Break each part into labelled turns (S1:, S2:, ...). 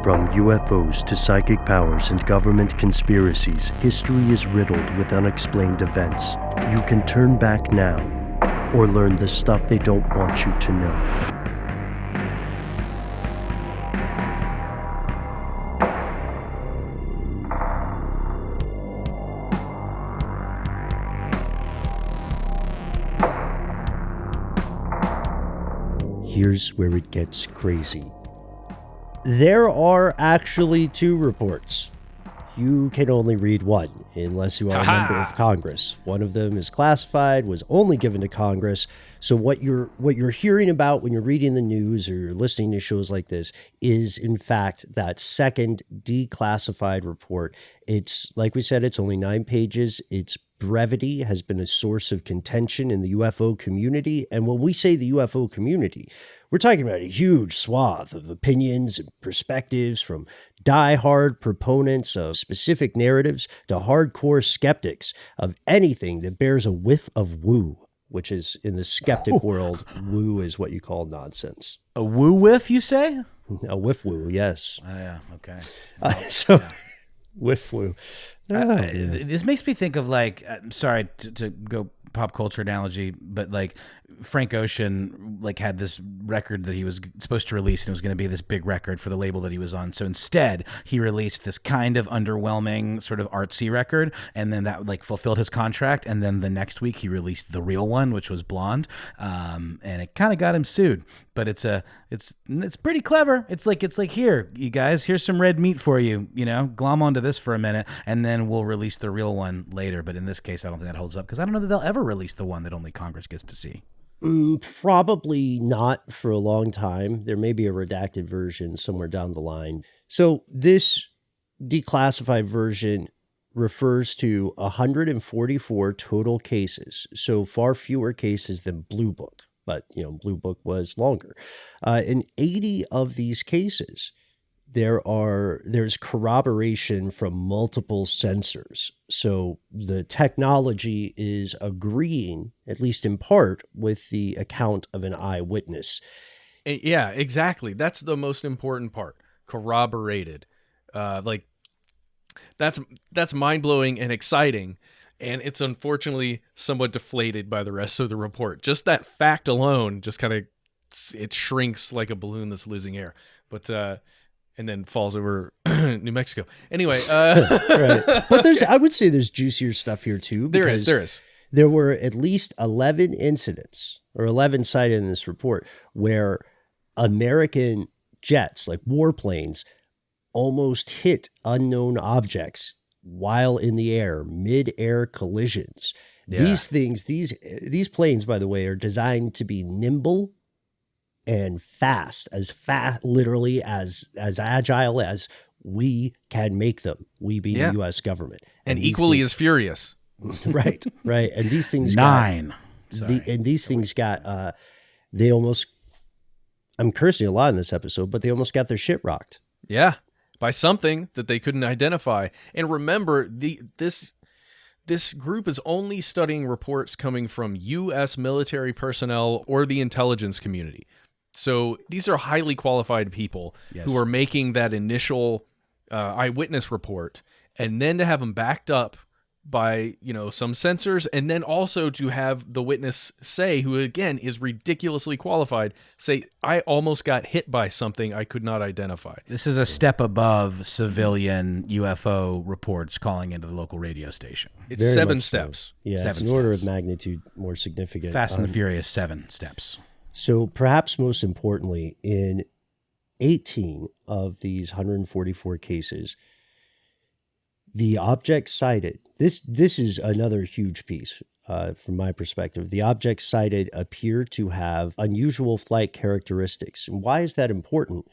S1: From UFOs to psychic powers and government conspiracies, history is riddled with unexplained events. You can turn back now, or learn the stuff they don't want you to know. Here's where it gets crazy. There are actually two reports. You can only read one, unless you are a member of Congress. One of them is classified, was only given to Congress. So what you're hearing about when you're reading the news or you're listening to shows like this is, in fact, that second declassified report. It's, like we said, it's only 9 pages. Its brevity has been a source of contention in the UFO community. And when we say the UFO community, we're talking about a huge swath of opinions and perspectives, from die-hard proponents of specific narratives to hardcore skeptics of anything that bears a whiff of woo, which is, in the skeptic world, woo is what you call nonsense.
S2: A woo whiff, you say?
S1: A whiff woo, yes.
S2: Oh, yeah, okay.
S1: Whiff woo.
S2: This makes me think of, like, sorry to go pop culture analogy, but like Frank Ocean had this record that he was supposed to release, and it was going to be this big record for the label that he was on. So instead he released this kind of underwhelming sort of artsy record, and then that fulfilled his contract. And then the next week he released the real one, which was Blonde. And it kind of got him sued, but it's pretty clever. It's like, here, you guys, here's some red meat for you, glom onto this for a minute, and then we'll release the real one later. But in this case, I don't think that holds up, because I don't know that they'll ever release the one that only Congress gets to see.
S1: Probably not for a long time. There may be a redacted version somewhere down the line. So this declassified version refers to 144 total cases. So far fewer cases than Blue Book, but Blue Book was longer. In 80 of these cases, there's corroboration from multiple sensors. So the technology is agreeing, at least in part, with the account of an eyewitness.
S3: Yeah, exactly. That's the most important part. Corroborated. That's mind-blowing and exciting, and it's unfortunately somewhat deflated by the rest of the report. Just that fact alone just kind of, it shrinks like a balloon that's losing air. But and then falls over New Mexico. Anyway.
S1: Right. But I would say there's juicier stuff here too.
S3: There is.
S1: There were at least 11 incidents, or 11 cited in this report, where American jets, like warplanes, almost hit unknown objects while in the air, mid-air collisions. Yeah. These planes, by the way, are designed to be nimble and literally as agile as we can make them. We being the U.S. government.
S3: And equally as furious.
S1: Right. And these things things got, they almost, I'm cursing a lot in this episode, but they almost got their shit rocked.
S3: Yeah, by something that they couldn't identify. And remember, this group is only studying reports coming from U.S. military personnel or the intelligence community. So these are highly qualified people who are making that initial eyewitness report, and then to have them backed up by, some sensors, and then also to have the witness say, who again is ridiculously qualified, say, I almost got hit by something I could not identify.
S2: This is a step above civilian UFO reports calling into the local radio station.
S3: It's very 7 steps.
S1: So. Yeah, it's an order of magnitude more significant.
S2: Fast and the Furious 7 steps.
S1: So perhaps most importantly, in 18 of these 144 cases, the objects cited, this is another huge piece from my perspective. The objects cited appear to have unusual flight characteristics. And why is that important?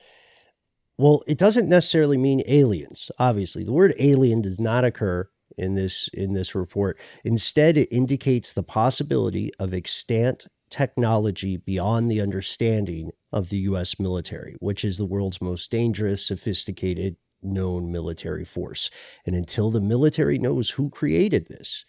S1: Well, it doesn't necessarily mean aliens. Obviously, the word alien does not occur in this report. Instead, it indicates the possibility of extant technology beyond the understanding of the U.S. military, which is the world's most dangerous, sophisticated, known military force. And until the military knows who created this,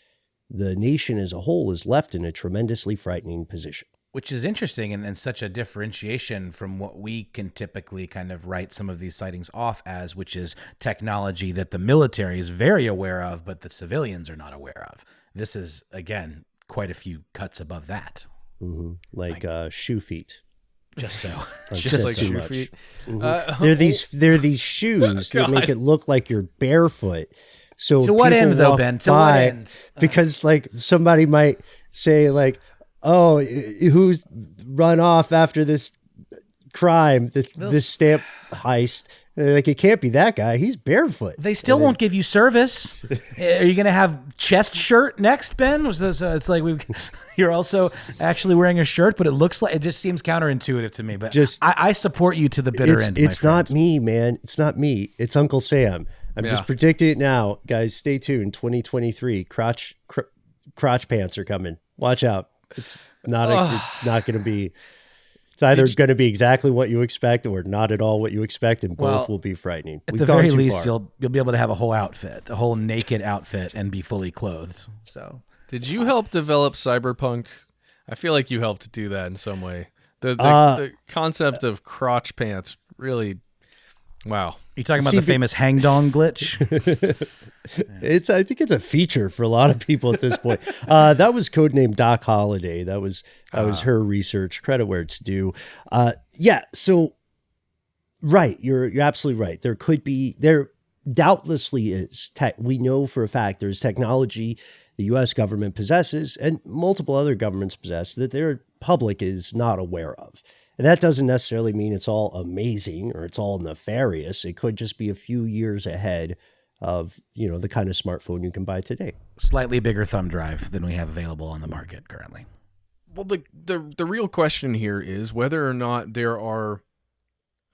S1: the nation as a whole is left in a tremendously frightening position.
S2: Which is interesting and such a differentiation from what we can typically kind of write some of these sightings off as, which is technology that the military is very aware of, but the civilians are not aware of. This is, again, quite a few cuts above that.
S1: Mm-hmm. Like shoe feet.
S2: Just so.
S3: Just like
S1: too
S3: shoe
S1: much.
S3: feet.
S1: Mm-hmm. They're these shoes that make it look like you're barefoot. So
S2: to what
S1: people
S2: end, though,
S1: walk
S2: Ben? To
S1: by,
S2: what end?
S1: Because like somebody might say like, oh, who's run off after this crime, this stamp heist? And they're like, it can't be that guy. He's barefoot.
S2: They still won't give you service. Are you going to have chest shirt next, Ben? It's like you're also actually wearing a shirt, but it just seems counterintuitive to me. But I support you to the bitter end.
S1: It's not me, man. It's not me. It's Uncle Sam. I'm just predicting it now, guys. Stay tuned. 2023 crotch pants are coming. Watch out. It's not going to be. It's either going to be exactly what you expect or not at all what you expect, and both will be frightening.
S2: At the very least, you'll be able to have a whole outfit, a whole naked outfit, and be fully clothed. So,
S3: did you help develop cyberpunk? I feel like you helped do that in some way. The concept of crotch pants really, wow.
S2: You talking about the famous hang dong glitch?
S1: I think it's a feature for a lot of people at this point. That was codenamed Doc Holliday. That was her research. Credit where it's due. So right, you're absolutely right. There doubtlessly is we know for a fact there's technology the U.S. government possesses and multiple other governments possess that their public is not aware of. And that doesn't necessarily mean it's all amazing or it's all nefarious. It could just be a few years ahead of, the kind of smartphone you can buy today.
S2: Slightly bigger thumb drive than we have available on the market currently.
S3: Well, the real question here is whether or not there are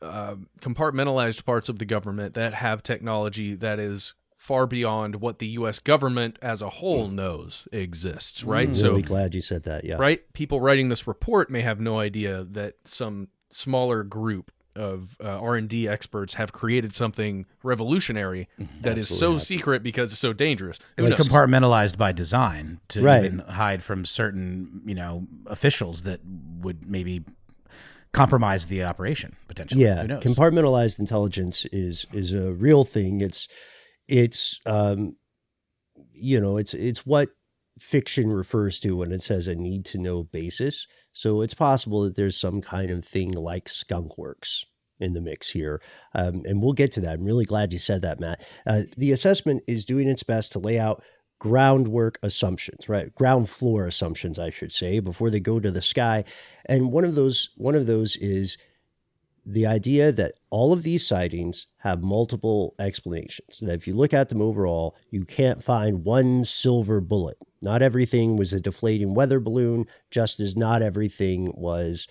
S3: compartmentalized parts of the government that have technology that is far beyond what the U.S. government as a whole knows exists, right?
S1: I'm really glad you said that, yeah.
S3: Right? People writing this report may have no idea that some smaller group of R&D experts have created something revolutionary that is so secret because it's so dangerous.
S2: It was compartmentalized by design to even hide from certain, officials that would maybe compromise the operation potentially.
S1: Yeah, compartmentalized intelligence is a real thing. It's what fiction refers to when it says a need to know basis. So it's possible that there's some kind of thing like skunk works in the mix here. And we'll get to that. I'm really glad you said that, Matt. The assessment is doing its best to lay out groundwork assumptions, right? Ground floor assumptions, I should say, before they go to the sky. And one of those is the idea that all of these sightings have multiple explanations. That if you look at them overall, you can't find one silver bullet. Not everything was a deflating weather balloon, just as not everything was,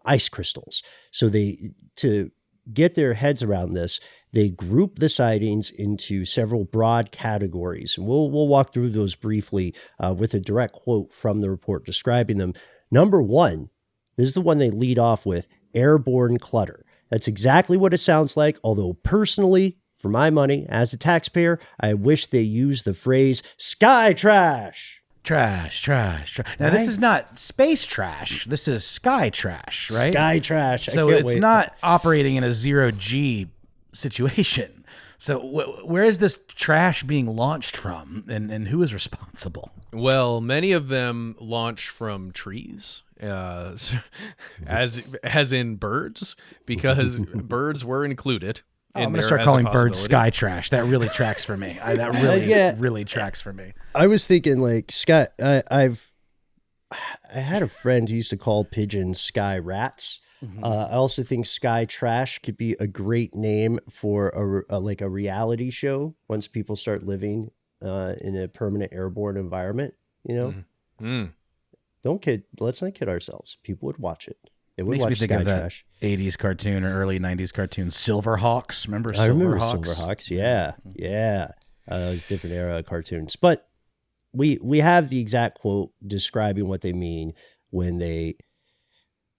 S1: ice crystals. So to get their heads around this, they group the sightings into several broad categories. And we'll walk through those briefly with a direct quote from the report describing them. Number one, this is the one they lead off with, Airborne Clutter. That's exactly what it sounds like, although personally, for my money, as a taxpayer, I wish they used the phrase sky trash.
S2: Trash. Now, this is not space trash. This is sky trash, right?
S1: Sky trash.
S2: So it's not operating in a zero-G situation. So where is this trash being launched from, and who is responsible?
S3: Well, many of them launch from trees. As in birds, because birds were included.
S2: I'm going to start calling birds sky trash. That really tracks for me. That really tracks for me.
S1: I was thinking like sky. I had a friend who used to call pigeons sky rats. Mm-hmm. I also think sky trash could be a great name for a reality show once people start living in a permanent airborne environment. Let's not kid ourselves. People would watch it. They would watch Sky Trash.
S2: 80s cartoon or early 90s cartoon, Silverhawks. Remember Silverhawks?
S1: I remember Silverhawks. Yeah. It was a different era of cartoons. But we have the exact quote describing what they mean when they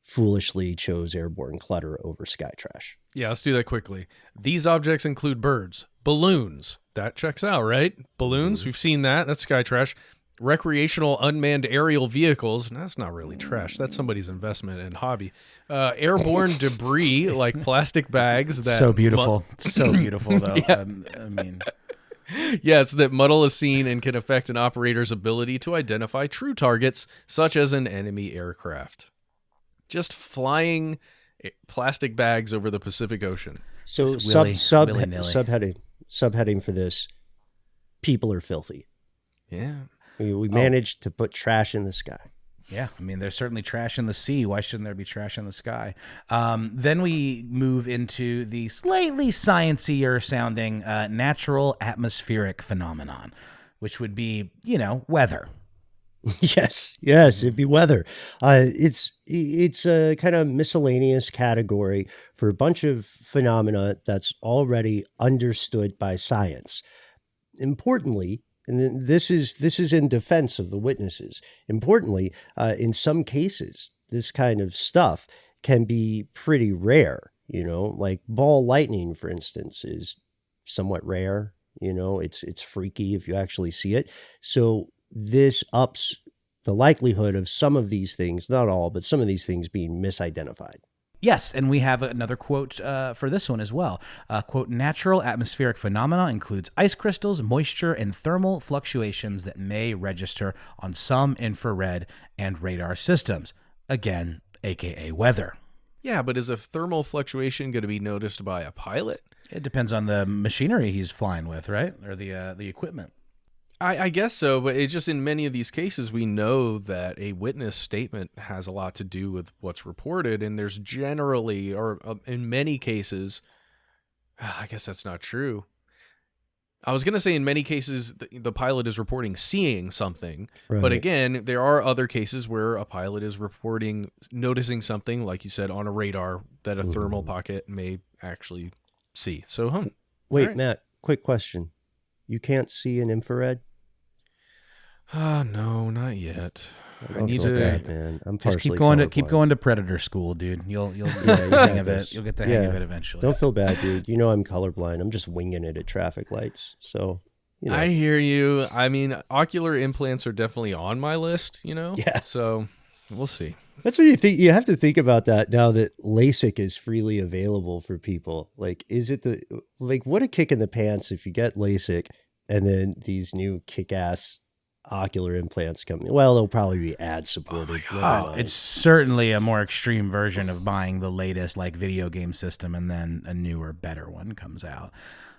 S1: foolishly chose Airborne Clutter over Sky Trash.
S3: Yeah, let's do that quickly. These objects include birds, balloons. That checks out, right? Balloons, we've seen that. That's Sky Trash. recreational unmanned aerial vehicles. That's not really trash. That's somebody's investment and hobby. Airborne debris like plastic bags that
S2: So beautiful. So beautiful, though.
S3: Yeah.
S2: I mean,
S3: yes, that muddle a scene and can affect an operator's ability to identify true targets, such as an enemy aircraft. Just flying plastic bags over the Pacific Ocean.
S1: So
S2: willy-nilly.
S1: subheading for this, people are filthy.
S3: Yeah.
S1: We managed to put trash in the sky.
S2: yeah, I mean, there's certainly trash in the sea. Why shouldn't there be trash in the sky? Then we move into the slightly sciencier sounding natural atmospheric phenomenon, which would be, weather.
S1: Yes, it'd be weather. It's a kind of miscellaneous category for a bunch of phenomena that's already understood by science. Importantly, and this is in defense of the witnesses. Importantly, in some cases, this kind of stuff can be pretty rare. Like ball lightning, for instance, is somewhat rare. It's freaky if you actually see it. So this ups the likelihood of some of these things, not all, but some of these things being misidentified.
S2: Yes, and we have another quote for this one as well. Quote, natural atmospheric phenomena includes ice crystals, moisture, and thermal fluctuations that may register on some infrared and radar systems. Again, aka weather.
S3: Yeah, but is a thermal fluctuation going to be noticed by a pilot?
S2: It depends on the machinery he's flying with, right? Or the equipment.
S3: I guess so, but it's just in many of these cases, we know that a witness statement has a lot to do with what's reported, and there's generally, or in many cases, I guess that's not true. I was going to say in many cases, the pilot is reporting seeing something,
S1: Right.
S3: but again, there are other cases where a pilot is noticing something, like you said, on a radar that a thermal pocket may actually see. So,
S1: Wait,
S3: right.
S1: Matt, quick question. You can't see an infrared?
S3: No, not yet. I need
S1: feel
S3: to.
S1: bad, man. I'm
S2: Just
S1: partially
S2: keep
S1: colorblind.
S2: going to predator school, dude. You'll get the hang of it. You'll get the hang of it eventually.
S1: Don't feel bad, dude. I'm colorblind. I'm just winging it at traffic lights. So,
S3: I hear you. I mean, ocular implants are definitely on my list,
S1: Yeah.
S3: So we'll see.
S1: That's what you think. You have to think about that now that LASIK is freely available for people. Like, is it what a kick in the pants if you get LASIK and then these new kick-ass ocular implants come. Well, they'll probably be ad supported.
S2: It's certainly a more extreme version of buying the latest video game system and then a newer, better one comes out.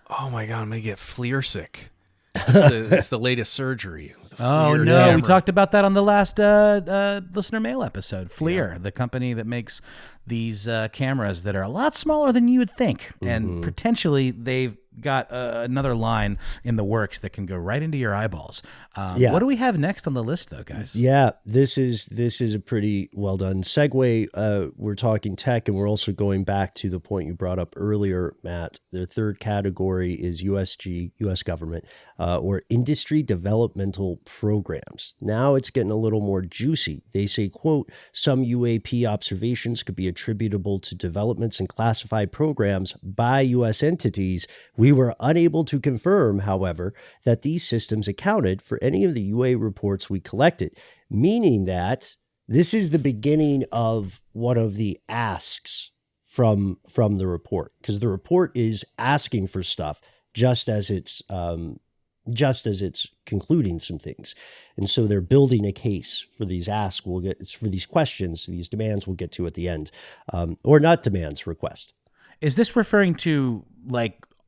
S3: Oh my God, I'm going to get FLIR sick. It's the latest surgery.
S2: Oh no,
S3: camera.
S2: we talked about that on the last listener mail episode. FLIR, the company that makes these cameras that are a lot smaller than you would think, and potentially they've got another line in the works that can go right into your eyeballs. What do we have next on the list, though, guys?
S1: Yeah, this is a pretty well done segue. We're talking tech, and we're also going back to the point you brought up earlier, Matt. The third category is USG, U.S. government, or industry developmental programs. Now it's getting a little more juicy. They say, quote, some UAP observations could be attributable to developments in classified programs by U.S. entities. We were unable to confirm, however, that these systems accounted for any of the UA reports we collected, meaning that this is the beginning of one of the asks from the report, because the report is asking for stuff just as it's concluding some things. And so they're building a case for these asks. For these questions, these demands we'll get to at the end, or not demands, request.
S2: Is this referring to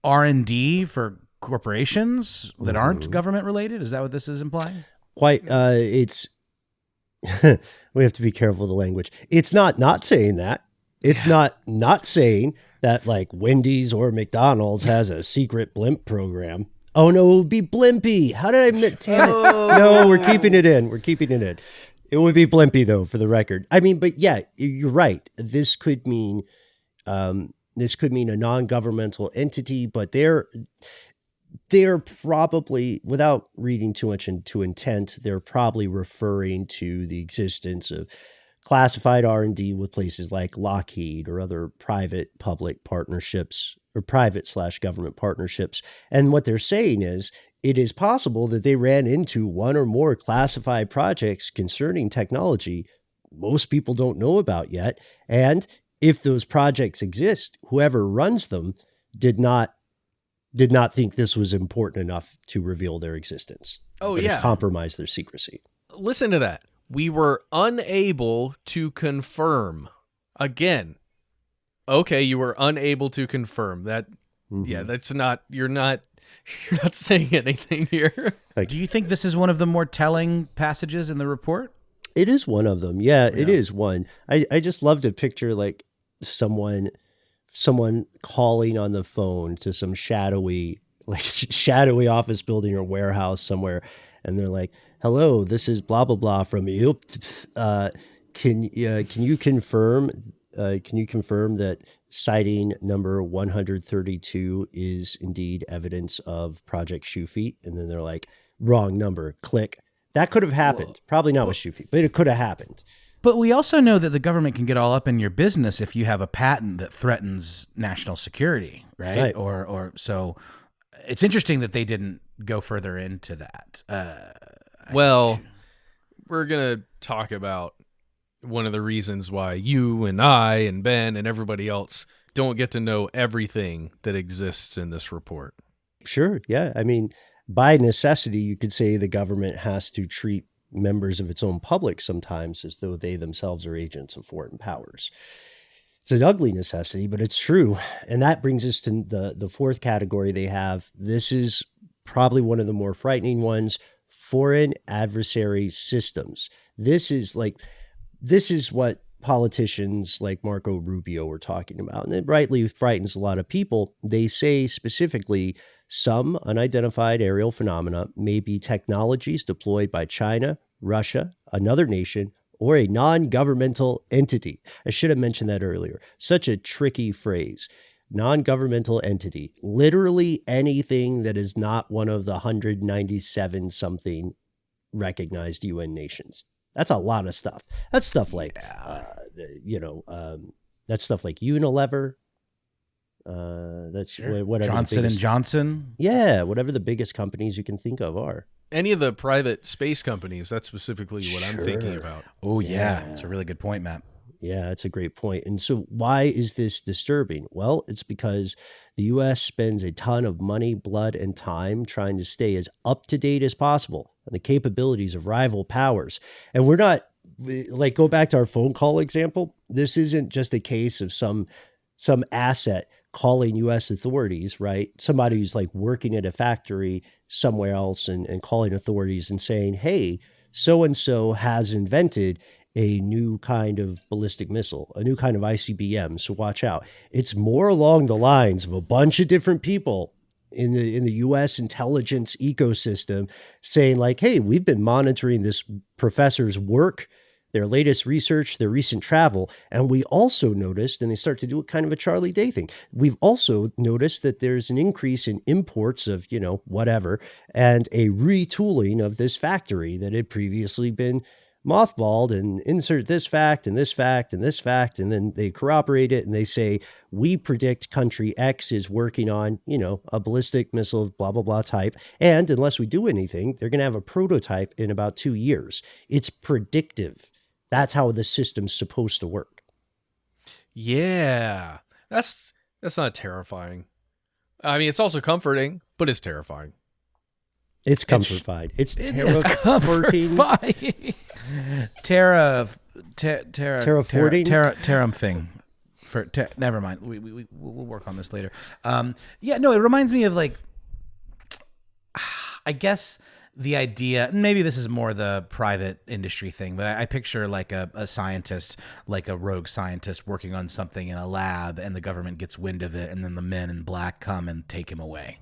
S2: R&D for corporations that aren't government related? Is that what this is implying?
S1: Quite. It's we have to be careful of the language. It's not saying that. It's not saying that Wendy's or McDonald's has a secret blimp program. Oh no, it would be Blimpy. How did I admit? No, we're keeping it in. It would be Blimpy though, for the record. I mean, but yeah, you're right. This could mean a non-governmental entity, but they're probably, without reading too much into intent, they're probably referring to the existence of classified R&D with places like Lockheed or other private-public partnerships or private/government partnerships. And what they're saying is it is possible that they ran into one or more classified projects concerning technology most people don't know about yet. And if those projects exist, whoever runs them did not think this was important enough to reveal their existence.
S3: Oh,
S1: It
S3: yeah.
S1: has compromised their secrecy.
S3: Listen to that. We were unable to confirm. Again. Okay, you were unable to confirm. That yeah, that's not you're not saying anything here.
S2: Do you think this is one of the more telling passages in the report?
S1: It is one of them. Yeah, it is one. I just love to picture like someone calling on the phone to some shadowy office building or warehouse somewhere, and they're like, "Hello, this is blah blah blah from you. Can you confirm that sighting number 132 is indeed evidence of Project Shoe Feet?" And then they're like, "Wrong number. Click." That could have happened. Probably not with Shoe Feet, but it could have happened.
S2: But we also know that the government can get all up in your business if you have a patent that threatens national security, right? Or so it's interesting that they didn't go further into that.
S3: Well, we're going to talk about one of the reasons why you and I and Ben and everybody else don't get to know everything that exists in this report.
S1: Sure. Yeah. I mean, by necessity, you could say the government has to treat members of its own public sometimes as though they themselves are agents of foreign powers. It's an ugly necessity, but it's true. And that brings us to the fourth category they have. This is probably one of the more frightening ones: foreign adversary systems. This is what politicians like Marco Rubio were talking about. And it rightly frightens a lot of people. They say specifically, some unidentified aerial phenomena may be technologies deployed by China, Russia, another nation, or a non-governmental entity. I should have mentioned that earlier. Such a tricky phrase. Non-governmental entity. Literally anything that is not one of the 197 something recognized UN nations. That's a lot of stuff. That's stuff like, that's stuff like Unilever. That's
S2: sure.
S1: Whatever
S2: Johnson and Johnson.
S1: Yeah, whatever the biggest companies you can think of are.
S3: Any of the private space companies, that's specifically what I'm thinking about.
S2: Oh, yeah. That's a really good point, Matt.
S1: Yeah, that's a great point. And so why is this disturbing? Well, it's because the U.S. spends a ton of money, blood, and time trying to stay as up-to-date as possible on the capabilities of rival powers. And we're not, like, go back to our phone call example. This isn't just a case of some asset calling U.S. authorities, right? Somebody who's like working at a factory somewhere else and calling authorities and saying, hey, so-and-so has invented a new kind of ballistic missile, a new kind of ICBM, so watch out. It's more along the lines of a bunch of different people in the U.S. intelligence ecosystem saying like, hey, we've been monitoring this professor's work, their latest research, their recent travel. And we also noticed, and they start to do kind of a Charlie Day thing. We've also noticed that there's an increase in imports of, whatever, and a retooling of this factory that had previously been mothballed, and insert this fact and this fact and this fact. And then they corroborate it and they say, we predict country X is working on, a ballistic missile, blah, blah, blah type. And unless we do anything, they're going to have a prototype in about 2 years. It's predictive. That's how the system's supposed to work.
S3: Yeah, that's not terrifying. I mean, it's also comforting, but it's terrifying.
S1: It's comforting. It's
S2: terraforming. Never mind. We'll work on this later. It reminds me of like, I guess the idea, maybe this is more the private industry thing, but I picture like a scientist, like a rogue scientist working on something in a lab, and the government gets wind of it, and then the men in black come and take him away.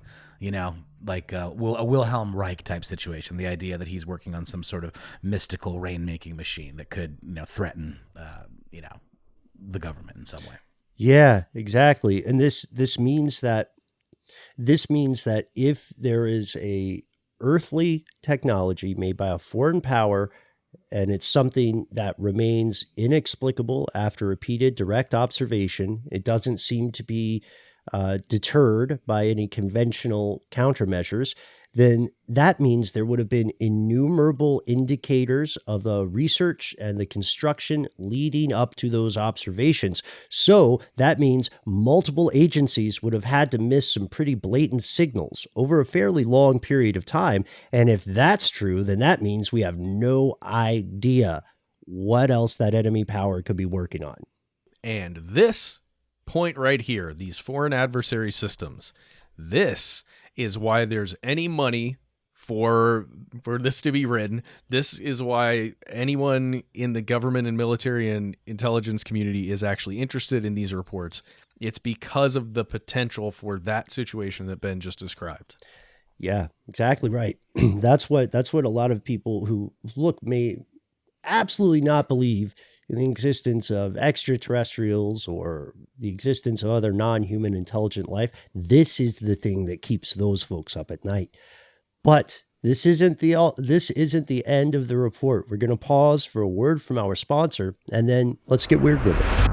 S2: Like a Wilhelm Reich type situation. The idea that he's working on some sort of mystical rain-making machine that could, threaten, the government in some way.
S1: Yeah, exactly. And this means that if there is a earthly technology made by a foreign power, and it's something that remains inexplicable after repeated direct observation, it doesn't seem to be deterred by any conventional countermeasures, then that means there would have been innumerable indicators of the research and the construction leading up to those observations. So that means multiple agencies would have had to miss some pretty blatant signals over a fairly long period of time. And if that's true, then that means we have no idea what else that enemy power could be working on.
S3: And this point right here, these foreign adversary systems, this is why there's any money for this to be written. This is why anyone in the government and military and intelligence community is actually interested in these reports. It's because of the potential for that situation that Ben just described.
S1: Yeah, exactly right. That's what a lot of people who look may absolutely not believe in the existence of extraterrestrials or the existence of other non-human intelligent life. This is the thing that keeps those folks up at night. But this isn't the end of the report. We're going to pause for a word from our sponsor, and then let's get weird with it.